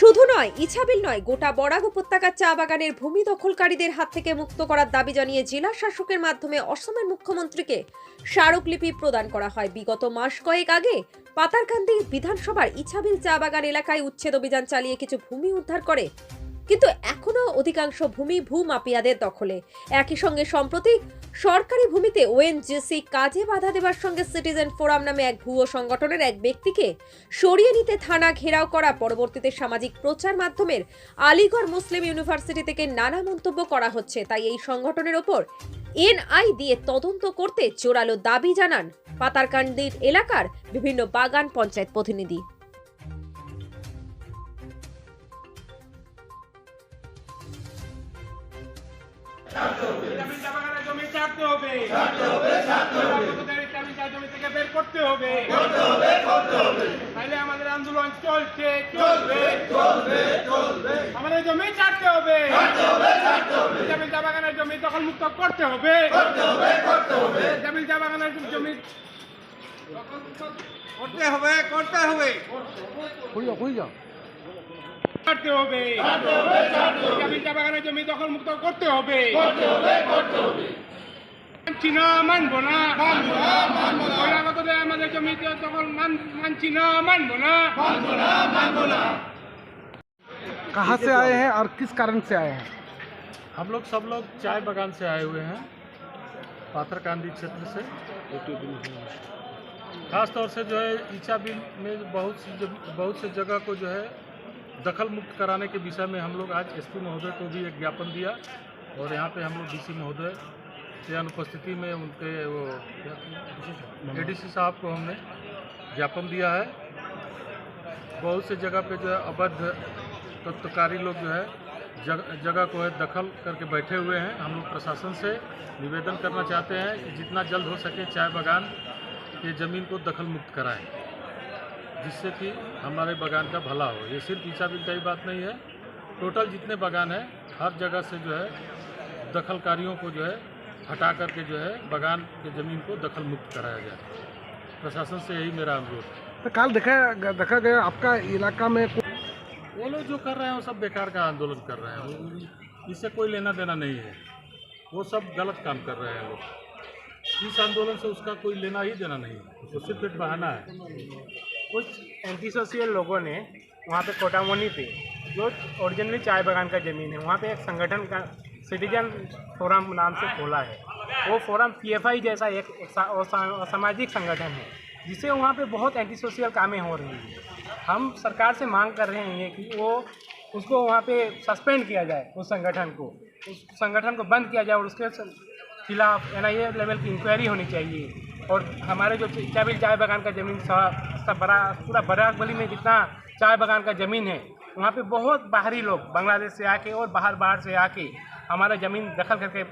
শুধু নয়, ইছাবিল নয়, গোটা বরাক উপত্যকার চা বাগানের ভূমি দখলকারীদের হাত থেকে মুক্ত করার দাবি জানিয়ে জেলা শাসকের মাধ্যমে অসমের মুখ্যমন্ত্রীকে স্মারকলিপি প্রদান করা হয়। বিগত মাস কয়েক আগে পাতারকান্দি বিধানসভার ইছাবিল চা বাগান এলাকায় উচ্ছেদ অভিযান চালিয়ে কিছু ভূমি উদ্ধার করে, কিন্তু এখনো অধিকাংশ ভূমি ভূমাফিয়াদের দখলে। একই সঙ্গে সম্প্রতি সরকারি ভূমিতে ওএনজিসি কাজে বাধা দেওয়ার সঙ্গে সিটিজেন ফোরাম নামে এক ভুয়ো সংগঠনের এক ব্যক্তিকে সরিয়ে নিতে থানা ঘেরাও করা, পরবর্তীতে সামাজিক প্রচার মাধ্যমের আলিগড় মুসলিম ইউনিভার্সিটি থেকে নানা মন্তব্য করা হচ্ছে। তাই এই সংগঠনের ওপর এনআই দিয়ে তদন্ত করতে জোরালো দাবি জানান পাতারকান্দির এলাকার বিভিন্ন বাগান পঞ্চায়েত প্রতিনিধি। আমাদের আন্দোলন চলছে, আমাদের জমি ছাড়তে হবে, চা বাগানের জমি দখল মুক্ত করতে হবে, চা বাগানের জমি করতে হবে, চা বাগানের জমি দখল মুক্ত করতে হবে। মানছি না, মানবো না, আমাদের জমি দখল মানছি না, মানবো না। कहाँ से आए हैं और किस कारण से आए हैं? हम लोग सब लोग चाय बागान से आए हुए हैं, पाथरकांदी क्षेत्र से। खास तौर से जो है इछाबिल में बहुत से जगह को जो है दखल मुक्त कराने के विषय में हम लोग आज एसपी महोदय को भी एक ज्ञापन दिया, और यहाँ पे हम लोग डीसी महोदय के अनुपस्थिति में उनके वो एडीसी साहब को हमने ज्ञापन दिया है। बहुत से जगह पे जो है अवैध तत्वकारी लोग जो है जगह को है दखल करके बैठे हुए हैं। हम लोग प्रशासन से निवेदन करना चाहते हैं कि जितना जल्द हो सके चाय बागान की ज़मीन को दखल मुक्त कराएं, जिससे कि हमारे बागान का भला हो। ये सिर्फ इछाबिल का ही बात नहीं है, टोटल जितने बागान हैं हर जगह से जो है दखलकारियों को जो है हटा करके जो है बागान की ज़मीन को दखल मुक्त कराया जाए। प्रशासन से यही मेरा अनुरोध है। तो कल देखा गया आपका इलाका में वो लोग जो कर रहे हैं वो सब बेकार का आंदोलन कर रहे हैं, इससे कोई लेना देना नहीं है। वो सब गलत काम कर रहे हैं लोग, इस आंदोलन से उसका कोई लेना ही देना नहीं है, तो सिर्फ पेट बहाना है। कुछ एंटी सोशल लोगों ने वहाँ पे कोटामोनी पे जो ओरिजिनली चाय बागान का ज़मीन है, वहाँ पे एक संगठन का सिटीजन फोरम नाम से खोला है। वो फोरम पीएफआई जैसा एक सामाजिक संगठन है, जिससे वहाँ पे बहुत एंटी सोशल कामें हो रही हैं। हम सरकार से मांग कर रहे हैं कि वो उसको वहाँ पे सस्पेंड किया जाए, उस संगठन को बंद किया जाए, और उसके खिलाफ एनआईए लेवल की इंक्वायरी होनी चाहिए। और हमारे जो इछाबिल चाय बागान का ज़मीन पूरा बराकबली में जितना चाय बागान का ज़मीन है, वहाँ पे बहुत बाहरी लोग बांग्लादेश से आके और बाहर से आके हमारा ज़मीन दखल करके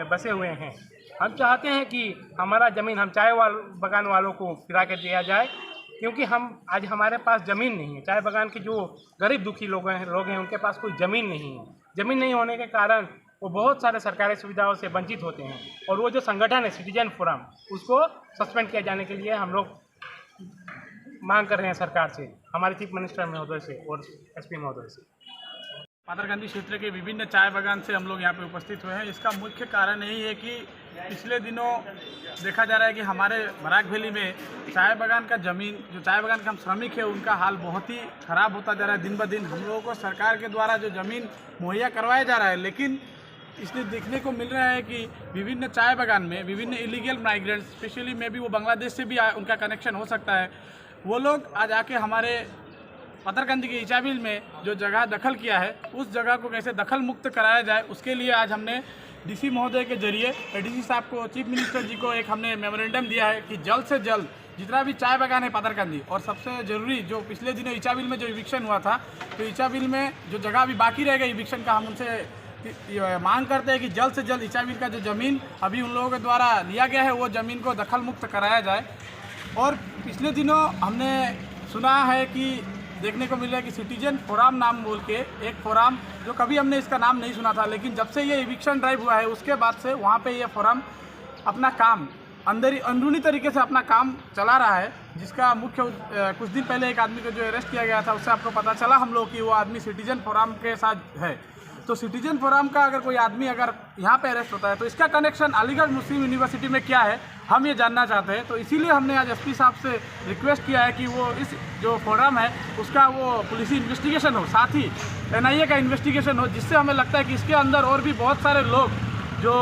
बसे हुए हैं। हम चाहते हैं कि हमारा ज़मीन हम चाय बागान वालों को फिरा के दिया जाए, क्योंकि आज हमारे पास ज़मीन नहीं है। चाय बागान के जो गरीब दुखी लोग हैं उनके पास कोई ज़मीन नहीं है। ज़मीन नहीं होने के कारण वो बहुत सारे सरकारी सुविधाओं से वंचित होते हैं, और वो जो संगठन है सिटीजन फोरम, उसको सस्पेंड किया जाने के लिए हम लोग मांग कर रहे हैं सरकार से, हमारे चीफ मिनिस्टर महोदय से और एसपी महोदय से। पाथरकांदी क्षेत्र के विभिन्न चाय बागान से हम लोग यहाँ पे उपस्थित हुए हैं। इसका मुख्य कारण यही है कि पिछले दिनों देखा जा रहा है कि हमारे बराक वैली में चाय बागान का ज़मीन, जो चाय बागान के हम श्रमिक हैं, उनका हाल बहुत ही ख़राब होता जा रहा है। दिन ब दिन हम लोगों को सरकार के द्वारा जो ज़मीन मुहैया करवाया जा रहा है, लेकिन इसलिए देखने को मिल रहा है कि विभिन्न चाय बागान में विभिन्न इलीगल माइग्रेंट्स, स्पेशली मे भी वो बांग्लादेश से भी उनका कनेक्शन हो सकता है, वो लोग आज आके हमारे पाथरकांदी के इछाबिल में जो जगह दखल किया है, उस जगह को कैसे दखल मुक्त कराया जाए, उसके लिए आज हमने डीसी महोदय के जरिए एडीसी साहब को, चीफ मिनिस्टर जी को एक हमने मेमोरेंडम दिया है कि जल्द से जल्द जितना भी चाय बागान है पाथरकांदी, और सबसे ज़रूरी जो पिछले दिनों इछाबिल में जो इविक्शन हुआ था, तो इछाबिल में जो जगह अभी बाकी रह गई इविक्शन का, हम उनसे मांग करते हैं कि जल्द से जल्द इछाबिल का जो ज़मीन अभी उन लोगों के द्वारा लिया गया है, वो ज़मीन को दखल मुक्त कराया जाए। और पिछले दिनों हमने सुना है कि देखने को मिल रहा है कि सिटीजन फोरम नाम बोल के एक फोरम, जो कभी हमने इसका नाम नहीं सुना था, लेकिन जब से ये इविक्शन ड्राइव हुआ है उसके बाद से वहाँ पे ये फोरम अपना काम अंदरूनी तरीके से अपना काम चला रहा है, जिसका मुख्य कुछ दिन पहले एक आदमी को जो अरेस्ट किया गया था, उससे आपको पता चला हम लोग कि वो आदमी सिटीजन फोरम के साथ है। तो सिटीजन फोरम का अगर कोई आदमी अगर यहाँ पे अरेस्ट होता है तो इसका कनेक्शन अलीगढ़ मुस्लिम यूनिवर्सिटी में क्या है, हम ये जानना चाहते हैं। तो इसीलिए हमने आज एसपी साहब से रिक्वेस्ट किया है कि वो इस जो फोरम है उसका वो पुलिस इन्वेस्टिगेशन हो, साथ ही एनआईए का इन्वेस्टिगेशन हो, जिससे हमें लगता है कि इसके अंदर और भी बहुत सारे लोग जो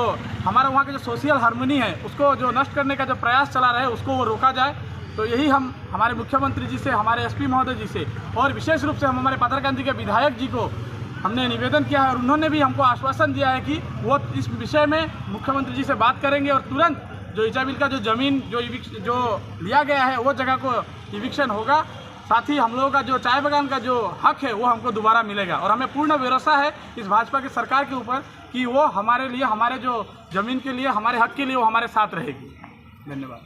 हमारे वहाँ के जो सोशल हार्मनी है उसको जो नष्ट करने का जो प्रयास चला रहे हैं उसको वो रोका जाए। तो यही हम हमारे मुख्यमंत्री जी से, हमारे एसपी महोदय जी से और विशेष रूप से हम हमारे पाथरकांदी के विधायक जी को हमने निवेदन किया है और उन्होंने भी हमको आश्वासन दिया है कि वो इस विषय में मुख्यमंत्री जी से बात करेंगे और तुरंत जो इचाबिल का जो ज़मीन जो लिया गया है वो जगह को इविक्शन होगा। साथ ही हम लोगों का जो चाय बागान का जो हक है वो हमको दोबारा मिलेगा और हमें पूर्ण भरोसा है इस भाजपा की सरकार के ऊपर कि वो हमारे लिए, हमारे जो ज़मीन के लिए, हमारे हक के लिए वो हमारे साथ रहेगी। धन्यवाद।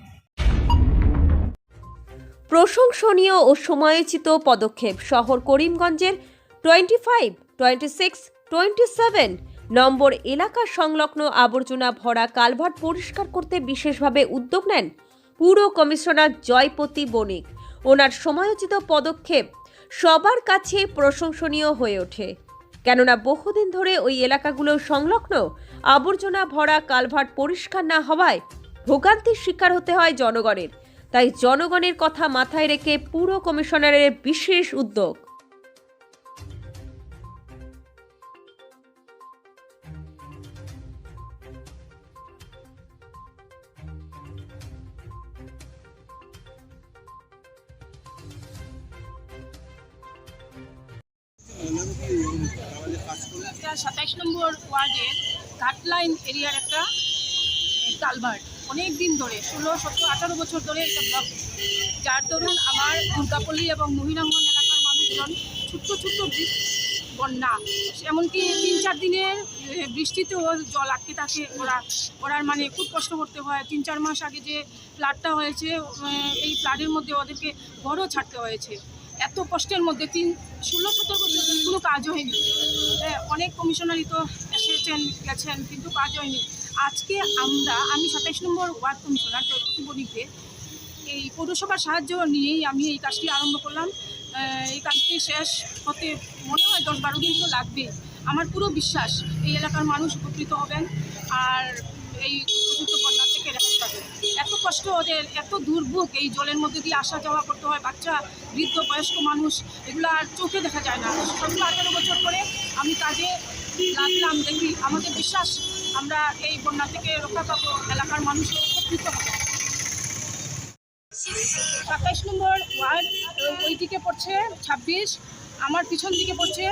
প্রশংসনীয় ও সময়োচিত পদক্ষেপ। শহর করিমগঞ্জের 25, 26, 27 নম্বর এলাকা সংলগ্ন আবর্জনা ভরা কালভার্ট পরিষ্কার করতে বিশেষভাবে উদ্যোগ নেন পুর কমিশনার জয়পতি বণিক। ওনার সময়োচিত পদক্ষেপ সবার কাছে প্রশংসনীয় হয়ে ওঠে, কেননা বহুদিন ধরে ওই এলাকাগুলো সংলগ্ন আবর্জনা ভরা কালভার্ট পরিষ্কার না হওয়ায় ভোগান্তির শিকার হতে হয় জনগণের। তাই জনগণের কথা মাথায় রেখে পুর কমিশনারের বিশেষ উদ্যোগ। এটা 27 নম্বর ওয়ার্ডের ঘাটলাইন এরিয়ার একটা কালভার্ট অনেক দিন ধরে 16, 17, 18 বছর ধরে এটা ব্লক, যার দরুন আমার দুর্গাপল্লী এবং মহিরাঙ্গন এলাকার মানুষজন ছোট্ট বন্যা, এমনকি 3-4 দিনের বৃষ্টিতেও জল আটকে থাকে। ওরার মানে খুব কষ্ট করতে হয়। 3-4 মাস আগে যে ফ্লাডটা হয়েছে এই ফ্লাডের মধ্যে ওদেরকে ঘরও ছাড়তে হয়েছে। এত কষ্টের মধ্যে 16-17 বছর কোনো কাজ হয়নি। অনেক কমিশনারই তো এসেছেন গেছেন কিন্তু কাজ হয়নি। আজকে আমি 27 নম্বর ওয়ার্ড কমিশনার জয়পতি বণিককে এই পৌরসভার সাহায্য নিয়েই আমি এই কাজটি আরম্ভ করলাম। এই কাজটি শেষ হতে মনে হয় 10-12 দিন তো লাগবে। আমার পুরো বিশ্বাস এই এলাকার মানুষ উপকৃত হবেন আর এই বন্যা থেকে রেহাই পাবেন। এত কষ্ট ওদের, এত দুর্ভোগ, এই জলের মধ্যে দিয়ে আসা যাওয়া করতে হয়, বাচ্চা, বৃদ্ধ, বয়স্ক মানুষ, এগুলো আর চোখে দেখা যায় না। 17-18 বছর পরে আমি কাজে লাগলাম, দেখি আমাদের বিশ্বাস আমরা এই বন্যা থেকে রক্ষা পাবো, এলাকার মানুষও উপকৃত হবে। 27 নম্বর ওয়ার্ড ওইদিকে পড়ছে 26, আমার পিছন দিকে পড়ছে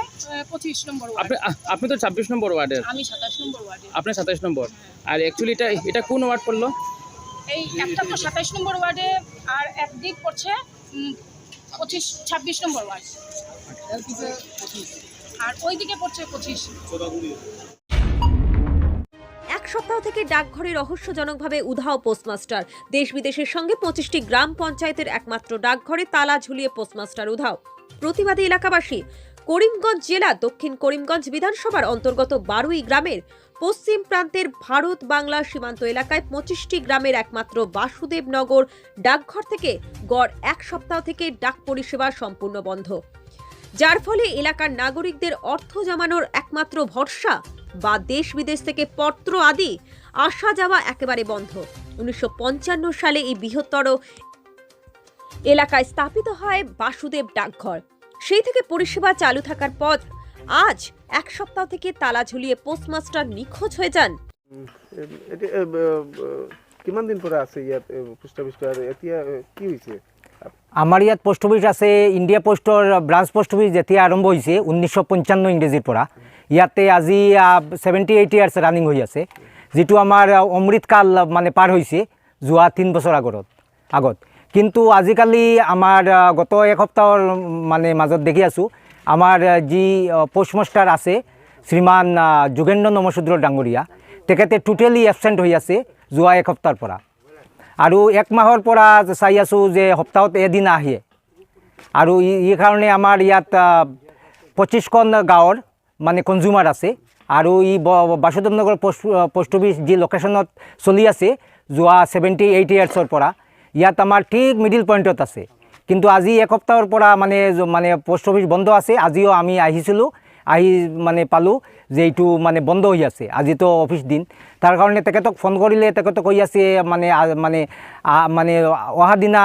25 নম্বর ওয়ার্ড। আপনি তো 26 নম্বর ওয়ার্ডের, আমি 27 নম্বর ওয়ার্ডে। আপনি 27 নম্বর। আর অ্যাকচুয়ালি এটা কোন ওয়ার্ড পড়লো? এই একটা তো 27 নম্বর ওয়ার্ডে আর একদিক পড়ছে 26 নম্বর ওয়ার্ড, আর ওইদিকে পড়ছে 25। এক সপ্তাহ থেকে ডাকঘরে রহস্যজনকভাবে উধাও পোস্টমাস্টার। দেশ বিদেশের সঙ্গে 25টি গ্রাম পঞ্চায়েতের একমাত্র ডাকঘরে তালা ঝুলিয়ে পোস্টমাস্টার উধাও। প্রতিবাদী এলাকাবাসী। করিমগঞ্জ জেলা দক্ষিণ করিমগঞ্জ বিধানসভার অন্তর্গত 12ই গ্রামের পশ্চিম প্রান্তের ভারত বাংলা সীমান্ত এলাকায় 25টি গ্রামের একমাত্র বাসুদেবনগর ডাকঘর থেকে গড় এক সপ্তাহ থেকে ডাক পরিষেবা সম্পূর্ণ বন্ধ, যার ফলে এলাকার নাগরিকদের অর্থ জমানোর একমাত্র ভরসা বা দেশ বিদেশ থেকে পত্র আদি আসা যাওয়া একেবারে বন্ধ। 1955 সালে এই বৃহত্তর এলাকায় স্থাপিত হয় বাসুদেব ডাকঘর। সেই থেকে পরিষেবা চালু থাকার পর আজ এক সপ্তাহ থেকে তালা ঝুলিয়ে পোস্টমাস্টার নিখোঁজ হয়ে যান। কিমান দিন পরে আছে ইয়াত পোস্ট অফিস এতিয়া কি হৈছে? আমাৰ ইয়াত পোষ্ট অফিচ আছে। ইণ্ডিয়া পোষ্টৰ ব্ৰাঞ্চ পোষ্ট অফিচ যেতিয়া আৰম্ভ হৈছে 1955 ইংৰাজীৰ পৰা, ইয়াতে আজি 78 ইয়াৰ্ছ ৰানিং হৈ আছে, যিটো আমাৰ অমৃতকাল মানে পাৰ হৈছে যোৱা 3 বছৰ আগত। কিন্তু আজিকালি আমাৰ গত এক সপ্তাহৰ মানে মাজত দেখি আছোঁ আমাৰ যি পোষ্টমাষ্টাৰ আছে শ্ৰীমান যোগেন্দ্ৰ নমশূদ্ৰ ডাঙৰীয়া, তেখেতে টোটেলি এবচেণ্ট হৈ আছে যোৱা এক সপ্তাহৰ পৰা। আৰু এক মাহৰ পৰা চাই আছোঁ যে সপ্তাহত এদিন আহে। আৰু এই কাৰণে আমাৰ ইয়াত 25খন গাঁৱৰ মানে কনজিউমাৰ আছে। আৰু ই বাসুদেৱনগৰ পোষ্ট অফিচ যি লোকেশ্যনত চলি আছে যোৱা 78 ইয়াৰ্ছৰ পৰা ইয়াত আমাৰ ঠিক মিডিল পইণ্টত আছে কিন্তু আজি এক সপ্তাহৰ পৰা মানে পোষ্ট অফিচ বন্ধ আছে আজিও আমি আহিছিলোঁ আহি মানে পালোঁ যে এইটো মানে বন্ধ হৈ আছে আজিতো অফিচ দিন তাৰ কাৰণে তেখেতক ফোন কৰিলে তেখেতে কৈ আছে মানে অহা দিনা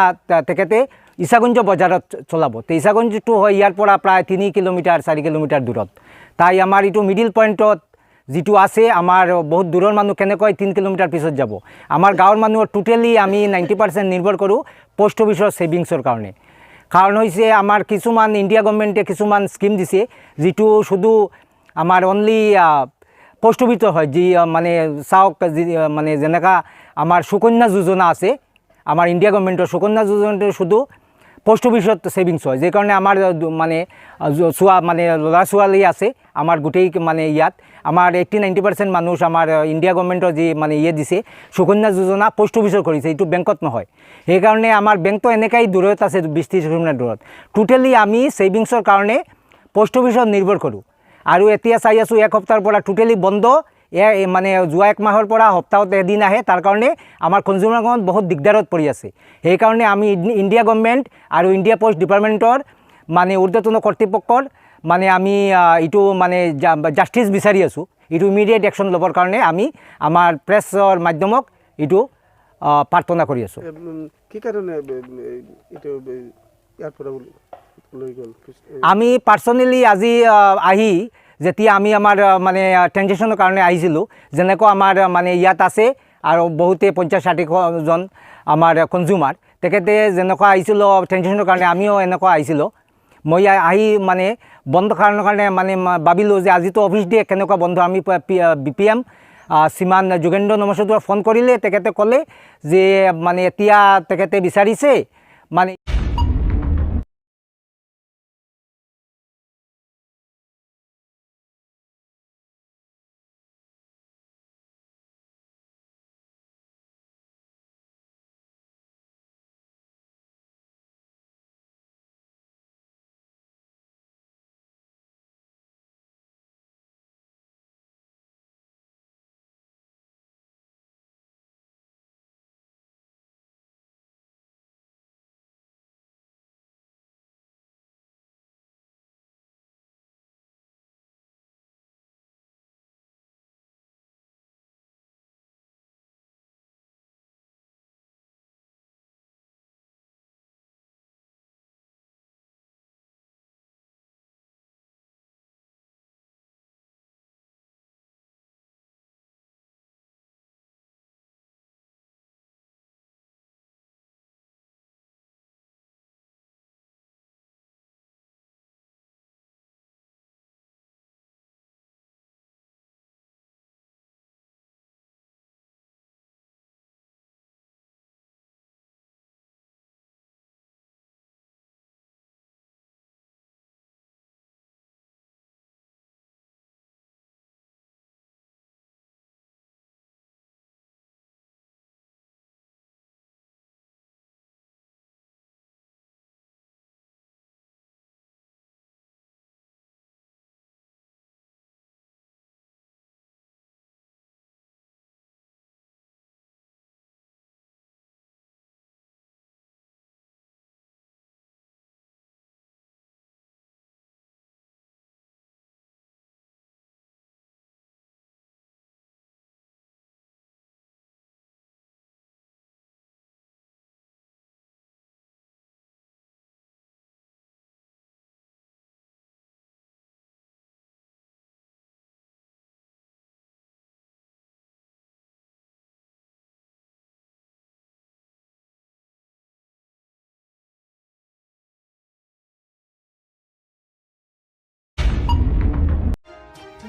তেখেতে ইছাগঞ্জ বজাৰত চলাব তো ইছাগঞ্জটো হয় ইয়াৰ পৰা প্ৰায় 3 কিলোমিটাৰ 4 কিলোমিটাৰ দূৰত তাই আমাৰ এইটো মিডিল পইণ্টত যিটো আছে আমাৰ বহুত দূৰৰ মানুহ কেনেকৈ 3 কিলোমিটাৰ পিছত যাব আমাৰ গাঁৱৰ মানুহৰ টোটেলি আমি 90% নিৰ্ভৰ কৰোঁ পোষ্ট অফিচৰ ছেভিংছৰ কাৰণে কাৰণ হৈছে আমাৰ কিছুমান ইণ্ডিয়া গভৰ্ণমেণ্টে কিছুমান স্কিম দিছে যিটো শুধু আমাৰ অনলি পোষ্ট অফিচৰ হয় যি মানে চাওক মানে যেনেকা আমাৰ সুকন্যা যোজনা আছে আমাৰ ইণ্ডিয়া গভৰ্ণমেণ্টৰ সুকন্যা যোজনাটো শুধু পোষ্ট অফিচত ছেভিংছ হয় সেইকাৰণে আমাৰ মানে মানে ল'ৰা ছোৱালী আছে আমাৰ গোটেই মানে ইয়াত আমাৰ 80-90% মানুহ আমাৰ ইণ্ডিয়া গভৰ্ণমেণ্টৰ যি মানে দিছে সুকন্যা যোজনা পোষ্ট অফিচত কৰিছে এইটো বেংকত নহয় সেইকাৰণে আমাৰ বেংকটো এনেকৈ দূৰত আছে 20-30 কিলোমিটাৰ দূৰত টোটেলি আমি ছেভিংছৰ কাৰণে পোষ্ট অফিচত নিৰ্ভৰ কৰোঁ আৰু এতিয়া চাই আছোঁ এক সপ্তাহৰ পৰা টোটেলি বন্ধ মানে যোৱা এক মাহৰ পৰা সপ্তাহত এদিন আহে তাৰ কাৰণে আমাৰ কনজিউমাৰগণ বহুত দিগদাৰত পৰি আছে সেইকাৰণে আমি ইণ্ডিয়া গভৰ্ণমেণ্ট আৰু ইণ্ডিয়া পোষ্ট ডিপাৰ্টমেণ্টৰ মানে ঊৰ্ধ্বতন কৰ্তৃপক্ষৰ মানে আমি এইটো মানে জাষ্টিছ বিচাৰি আছোঁ এইটো ইমিডিয়েট একশ্যন ল'বৰ কাৰণে আমি আমাৰ প্ৰেছৰ মাধ্যমক এইটো প্ৰাৰ্থনা কৰি আছোঁ কি কাৰণে এইটো ইয়াৰ পৰা লৈ গ'ল আমি পাৰ্চনেলি আজি আহি যেতিয়া আমি আমাৰ মানে ট্ৰেনজেকশ্যনৰ কাৰণে আহিছিলোঁ যেনেকৈ আমাৰ মানে ইয়াত আছে আৰু বহুতে 50-60জন আমাৰ কনজিউমাৰ তেখেতে যেনেকুৱা আহিছিলোঁ ট্ৰেনজেকশ্যনৰ কাৰণে আমিও এনেকুৱা আহিছিলোঁ মই আহি মানে বন্ধ কাৰণৰ কাৰণে মানে ভাবিলোঁ যে আজিতো অফিচ ডে কেনেকুৱা বন্ধ আমি BPM শ্ৰীমান যোগেন্দ্ৰ নমস্কাৰ ফোন কৰিলে তেখেতে ক'লে যে মানে এতিয়া তেখেতে বিচাৰিছে মানে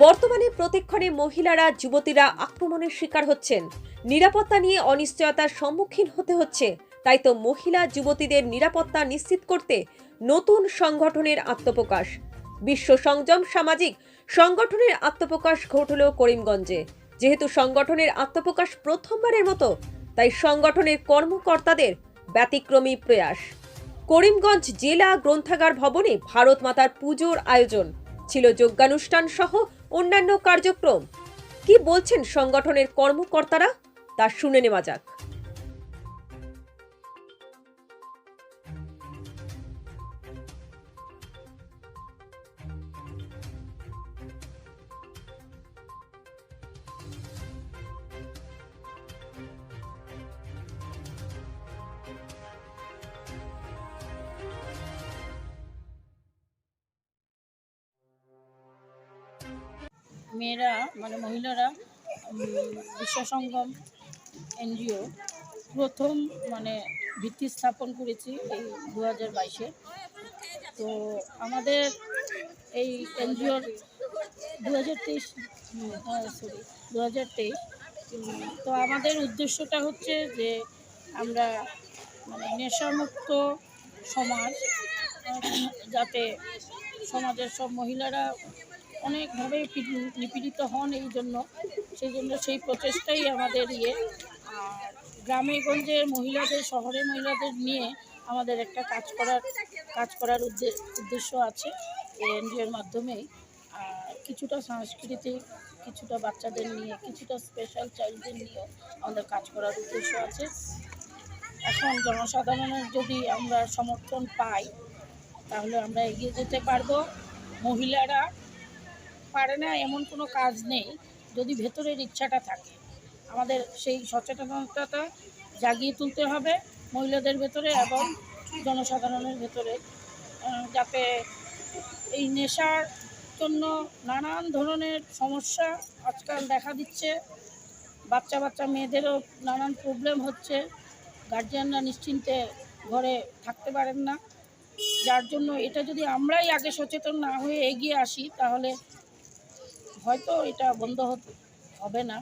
বর্তমানে প্রতিক্ষণে মহিলারা যুবতীরা আক্রমণের শিকার হচ্ছেন নিরাপত্তা নিয়ে অনিশ্চয়তার সম্মুখীন হতে হচ্ছে তাই তো মহিলা যুবতীদের নিরাপত্তা নিশ্চিত করতে নতুন সংগঠনের আত্মপ্রকাশ বিশ্ব সংযম সামাজিক সংগঠনের আত্মপ্রকাশ ঘটল করিমগঞ্জে যেহেতু সংগঠনের আত্মপ্রকাশ প্রথমবারের মতো তাই সংগঠনের কর্মকর্তাদের ব্যতিক্রমী প্রয়াস করিমগঞ্জ জেলা গ্রন্থাগার ভবনে ভারত মাতার পুজোর আয়োজন ছিল যজ্ঞানুষ্ঠান সহ অন্যান্য কার্যক্রম কি বলছেন সংগঠনের কর্মকর্তারা তা শুনে নেওয়া যাক। মেয়েরা মানে মহিলারা বিশ্ব সঙ্গম এনজিও প্রথম মানে ভিত্তি স্থাপন করেছি এই 2022-এ। তো আমাদের এই এনজিওর 2023 তো আমাদের উদ্দেশ্যটা হচ্ছে যে আমরা মানে নেশামুক্ত সমাজ, যাতে সমাজের সব মহিলারা অনেকভাবে নিপীড়িত হন, সেই জন্য সেই প্রচেষ্টাই আমাদের আর গ্রামে গঞ্জে মহিলাদের, শহরের মহিলাদের নিয়ে আমাদের একটা কাজ করার উদ্দেশ্য আছে এই এনজিওর মাধ্যমেই। আর কিছুটা সাংস্কৃতিক, কিছুটা বাচ্চাদের নিয়ে, কিছুটা স্পেশাল চাইল্ডদের নিয়েও আমাদের কাজ করার উদ্দেশ্য আছে। এখন জনসাধারণের যদি আমরা সমর্থন পাই তাহলে আমরা এগিয়ে যেতে পারবো। মহিলারা পারে না এমন কোনো কাজ নেই, যদি ভেতরের ইচ্ছাটা থাকে। আমাদের সেই সচেতনতাটা জাগিয়ে তুলতে হবে মহিলাদের ভেতরে এবং জনসাধারণের ভেতরে, যাতে এই নেশার জন্য নানান ধরনের সমস্যা আজকাল দেখা দিচ্ছে। বাচ্চা মেয়েদেরও নানান প্রবলেম হচ্ছে, গার্জিয়ানরা নিশ্চিন্তে ঘরে থাকতে পারেন না। যার জন্য এটা যদি আমরাই আগে সচেতন না হয়ে এগিয়ে আসি তাহলে হয়তো এটা বন্ধ হবে না।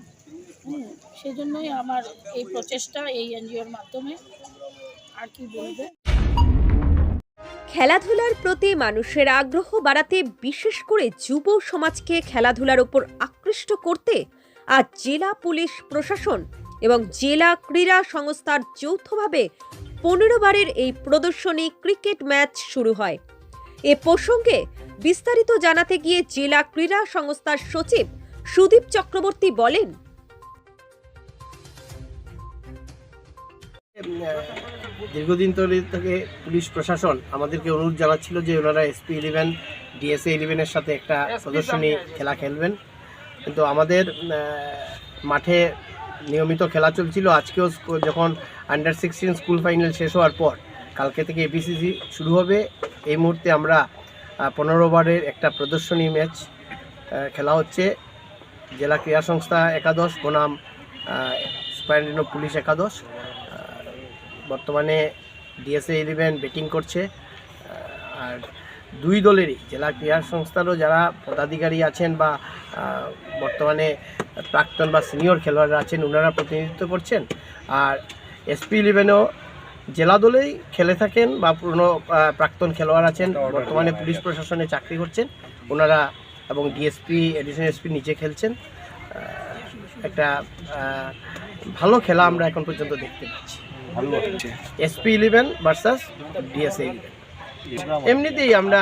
সেজন্যই আমার এই প্রচেষ্টা এই এনজিওর মাধ্যমে। আর কি বলবো, খেলাধুলার প্রতি মানুষের আগ্রহ বাড়াতে, বিশেষ করে যুব সমাজকে খেলাধুলার উপর আকৃষ্ট করতে আজ জেলা পুলিশ প্রশাসন এবং জেলা ক্রীড়া সংস্থার যৌথভাবে 15 বারের এই প্রদর্শনী ক্রিকেট ম্যাচ শুরু হয়। এ প্রসঙ্গে বিস্তারিত জানাতে গিয়ে জেলা ক্রীড়া সংস্থার সচিব সুদীপ চক্রবর্তী বলেন, দীর্ঘদিন ধরে থেকে পুলিশ প্রশাসন আমাদেরকে অনুরোধ জানাচ্ছিল যে ওনারা SP11 DSA11-এর সাথে একটা প্রদর্শনী খেলা খেলবেন, কিন্তু আমাদের মাঠে নিয়মিত খেলা চলছিল। আজকেও যখন আন্ডার 16 স্কুল ফাইনাল শেষ হওয়ার পর কালকে থেকে ABCC শুরু হবে। এই মুহূর্তে আমরা 15 ওভারের একটা প্রদর্শনী ম্যাচ খেলা হচ্ছে। জেলা ক্রীড়া সংস্থা একাদশ বনাম সুপারিনটেন্ডেন্ট অফ পুলিশ একাদশ। বর্তমানে DSA11 ব্যাটিং করছে। আর দুই দলেরই জেলা ক্রীড়া সংস্থারও যারা পদাধিকারী আছেন বা বর্তমানে প্রাক্তন বা সিনিয়র খেলোয়াড়রা আছেন ওনারা প্রতিনিধিত্ব করছেন। আর SP11-ও জেলা দলেই খেলে থাকেন বা পুরনো প্রাক্তন খেলোয়াড় আছেন, বর্তমানে পুলিশ প্রশাসনে চাকরি করছেন ওনারা, এবং DSP এডিশনাল SP নিচে খেলছেন। একটা ভালো খেলা আমরা এখন পর্যন্ত দেখতে পাচ্ছি। SP11 versus DSA11। এমনিতেই আমরা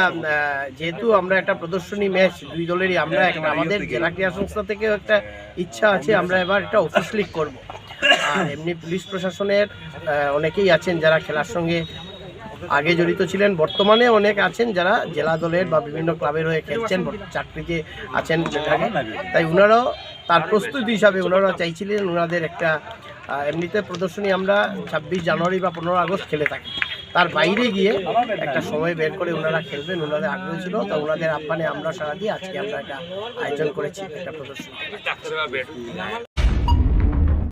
যেহেতু আমরা একটা প্রদর্শনী ম্যাচ দুই দলেরই, আমরা আমাদের জেলা ক্রীড়া সংস্থা থেকেও একটা ইচ্ছা আছে আমরা এবার এটা অফিসিয়ালি করব। আর এমনি পুলিশ প্রশাসনের অনেকেই আছেন যারা খেলার সঙ্গে আগে জড়িত ছিলেন, বর্তমানে অনেক আছেন যারা জেলা দলের বা বিভিন্ন ক্লাবের হয়ে খেলছেন, চাকরিতে আছেন বিভাগে। তাই ওনারাও তার প্রস্তুতি হিসাবে ওনারা চাইছিলেন ওনাদের একটা এমনিতে প্রদর্শনী আমরা 26 জানুয়ারি বা 15 আগস্ট খেলে থাকি, তার বাইরে গিয়ে একটা সময় বের করে ওনারা খেলবেন, ওনাদের আগ্রহ ছিল। তো ওনাদের আহ্বানে আমরা সারা দিয়ে আজকে আমরা একটা আয়োজন করেছি একটা প্রদর্শনী।